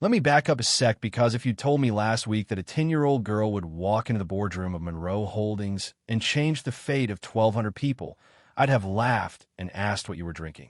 Let me back up a sec because if you told me last week that a 10-year-old girl would walk into the boardroom of Monroe Holdings and change the fate of 1,200 people, I'd have laughed and asked what you were drinking.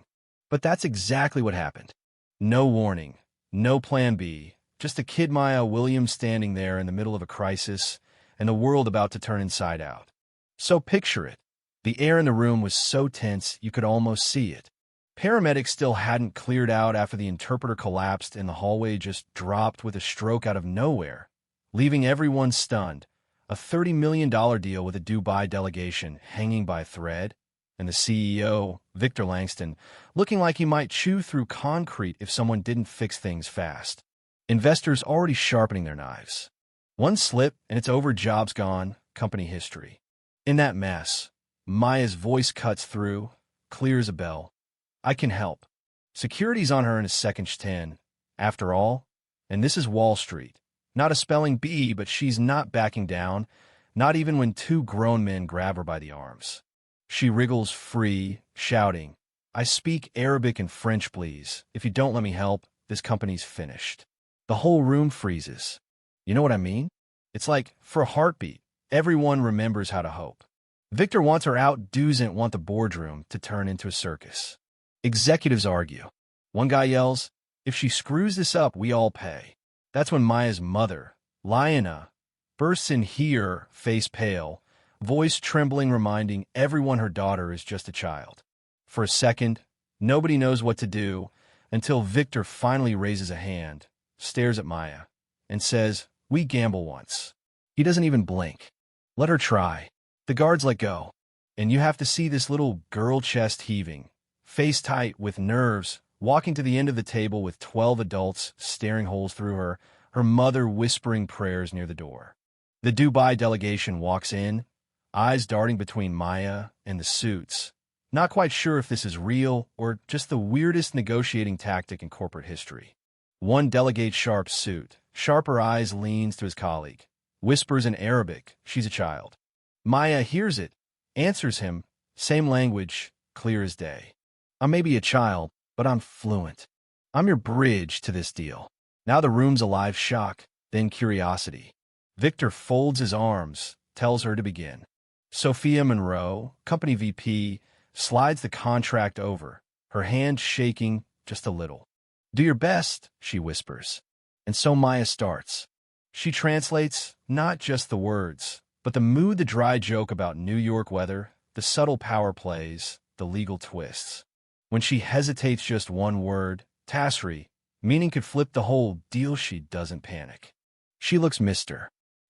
But that's exactly what happened. No warning, no plan B, just a kid Maya Williams standing there in the middle of a crisis and the world about to turn inside out. So picture it. The air in the room was so tense you could almost see it. Paramedics still hadn't cleared out after the interpreter collapsed and the hallway just dropped with a stroke out of nowhere, leaving everyone stunned. A $30 million deal with a Dubai delegation hanging by a thread, and the CEO, Victor Langston, looking like he might chew through concrete if someone didn't fix things fast. Investors already sharpening their knives. One slip and it's over, jobs gone, company history. In that mess, Maya's voice cuts through, clear as a bell. I can help. Security's on her in a second 10. After all, and this is Wall Street. Not a spelling bee, but she's not backing down, not even when two grown men grab her by the arms. She wriggles free, shouting, I speak Arabic and French, please. If you don't let me help, this company's finished. The whole room freezes. You know what I mean? It's like, for a heartbeat, everyone remembers how to hope. Victor wants her out, doesn't want the boardroom to turn into a circus. Executives argue. One guy yells, if she screws this up, we all pay. That's when Maya's mother, Liana, bursts in here, face pale, voice trembling, reminding everyone her daughter is just a child. For a second, nobody knows what to do until Victor finally raises a hand, stares at Maya, and says, we gamble once. He doesn't even blink. Let her try. The guards let go, and you have to see this little girl chest heaving, face tight with nerves, walking to the end of the table with 12 adults staring holes through her, her mother whispering prayers near the door. The Dubai delegation walks in, eyes darting between Maya and the suits, not quite sure if this is real or just the weirdest negotiating tactic in corporate history. One delegate's sharp suit, sharper eyes, leans to his colleague, whispers in Arabic, she's a child. Maya hears it, answers him, same language, clear as day. I may be a child, but I'm fluent. I'm your bridge to this deal. Now the room's alive, shock, then curiosity. Victor folds his arms, tells her to begin. Sophia Monroe, company VP, slides the contract over, her hand shaking just a little. Do your best, she whispers. And so Maya starts. She translates not just the words, but the mood, the dry joke about New York weather, the subtle power plays, the legal twists. When she hesitates just one word, Tasri, meaning could flip the whole deal, she doesn't panic. She looks Mr.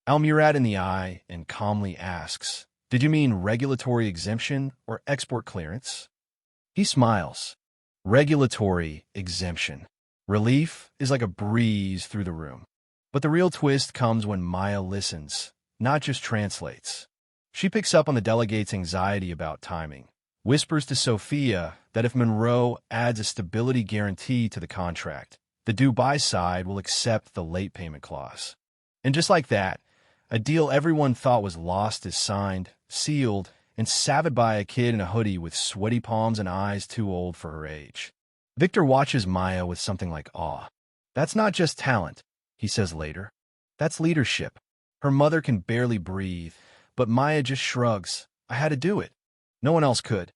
Al-Murad in the eye and calmly asks, did you mean regulatory exemption or export clearance? He smiles. Regulatory exemption. Relief is like a breeze through the room. But the real twist comes when Maya listens, not just translates. She picks up on the delegate's anxiety about timing, whispers to Sophia that if Monroe adds a stability guarantee to the contract, the Dubai side will accept the late payment clause. And just like that, a deal everyone thought was lost is signed, sealed, and saved by a kid in a hoodie with sweaty palms and eyes too old for her age. Victor watches Maya with something like awe. That's not just talent, he says later. That's leadership. Her mother can barely breathe, but Maya just shrugs. I had to do it. No one else could.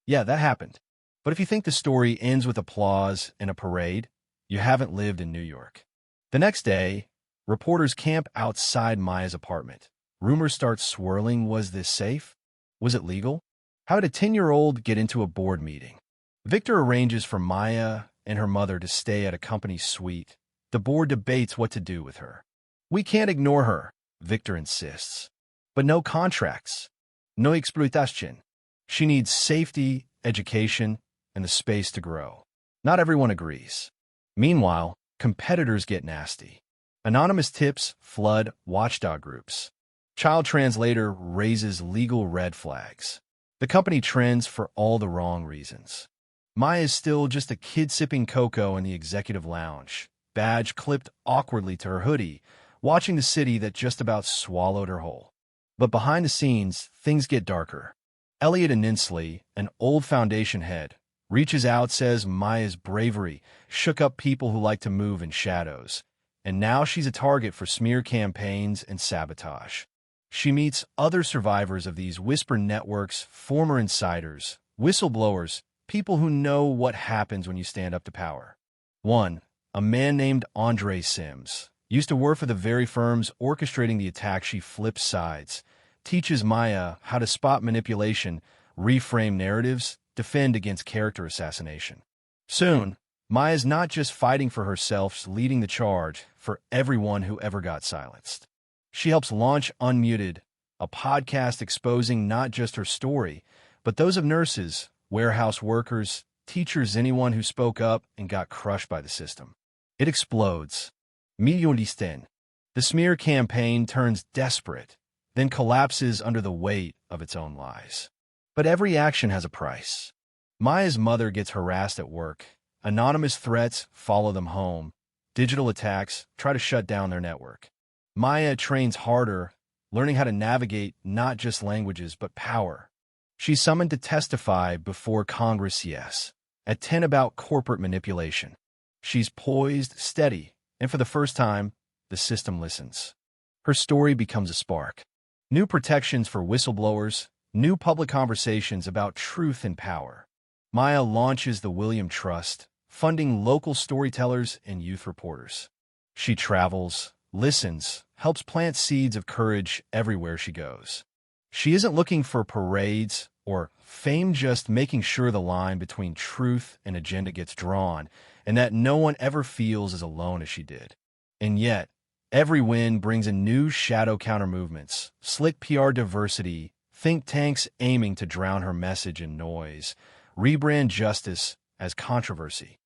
Yeah, that happened. But if you think the story ends with applause and a parade, you haven't lived in New York. The next day, reporters camp outside Maya's apartment. Rumors start swirling. Was this safe? Was it legal? How did a 10-year-old get into a board meeting? Victor arranges for Maya and her mother to stay at a company suite. The board debates what to do with her. We can't ignore her, Victor insists. But no contracts. No exploitation. She needs safety, education, and the space to grow. Not everyone agrees. Meanwhile, competitors get nasty. Anonymous tips flood watchdog groups. Child translator raises legal red flags. The company trends for all the wrong reasons. Maya is still just a kid sipping cocoa in the executive lounge, badge clipped awkwardly to her hoodie, watching the city that just about swallowed her whole. But behind the scenes, things get darker. Elliot Aninsley, an old foundation head, reaches out, says Maya's bravery shook up people who like to move in shadows, and now she's a target for smear campaigns and sabotage. She meets other survivors of these whisper networks, former insiders, whistleblowers, people who know what happens when you stand up to power. One, a man named Andre Sims, used to work for the very firms orchestrating the attack. She flips sides, teaches Maya how to spot manipulation, reframe narratives, defend against character assassination. Soon, Maya's not just fighting for herself, she's leading the charge for everyone who ever got silenced. She helps launch Unmuted, a podcast exposing not just her story, but those of nurses, warehouse workers, teachers, anyone who spoke up and got crushed by the system. It explodes. Millionisten. The smear campaign turns desperate, then collapses under the weight of its own lies. But every action has a price. Maya's mother gets harassed at work. Anonymous threats follow them home. Digital attacks try to shut down their network. Maya trains harder, learning how to navigate not just languages but power. She's summoned to testify before Congress, yes, at 10 about corporate manipulation. She's poised, steady, and for the first time, the system listens. Her story becomes a spark. New protections for whistleblowers, new public conversations about truth and power. Maya launches the William Trust, funding local storytellers and youth reporters. She travels, listens, helps plant seeds of courage everywhere she goes. She isn't looking for parades or fame, just making sure the line between truth and agenda gets drawn, and that no one ever feels as alone as she did. And yet, every win brings in new shadow counter-movements, slick PR diversity, think tanks aiming to drown her message in noise, rebrand justice as controversy.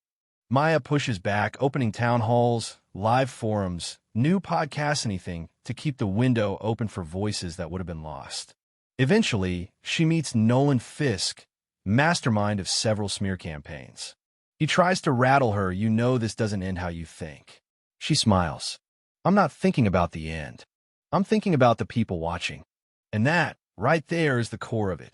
Maya pushes back, opening town halls, live forums, new podcasts, anything to keep the window open for voices that would have been lost. Eventually, she meets Nolan Fisk, mastermind of several smear campaigns. He tries to rattle her, "You know this doesn't end how you think." She smiles. "I'm not thinking about the end. I'm thinking about the people watching." And that, right there, is the core of it.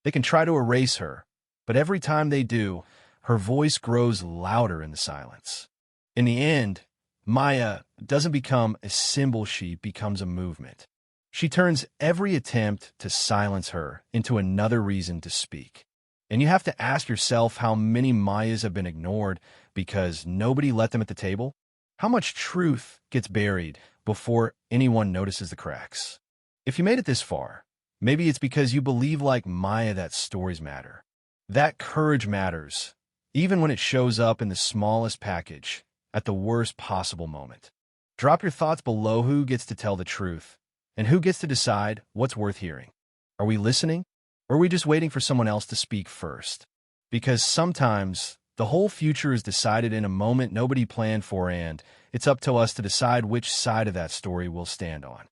They can try to erase her, but every time they do, her voice grows louder in the silence. In the end, Maya doesn't become a symbol, she becomes a movement. She turns every attempt to silence her into another reason to speak. And you have to ask yourself how many Mayas have been ignored because nobody let them at the table? How much truth gets buried before anyone notices the cracks? If you made it this far, maybe it's because you believe, like Maya, that stories matter. That courage matters, even when it shows up in the smallest package, at the worst possible moment. Drop your thoughts below. Who gets to tell the truth? And who gets to decide what's worth hearing? Are we listening? Or are we just waiting for someone else to speak first? Because sometimes the whole future is decided in a moment nobody planned for, and it's up to us to decide which side of that story we'll stand on.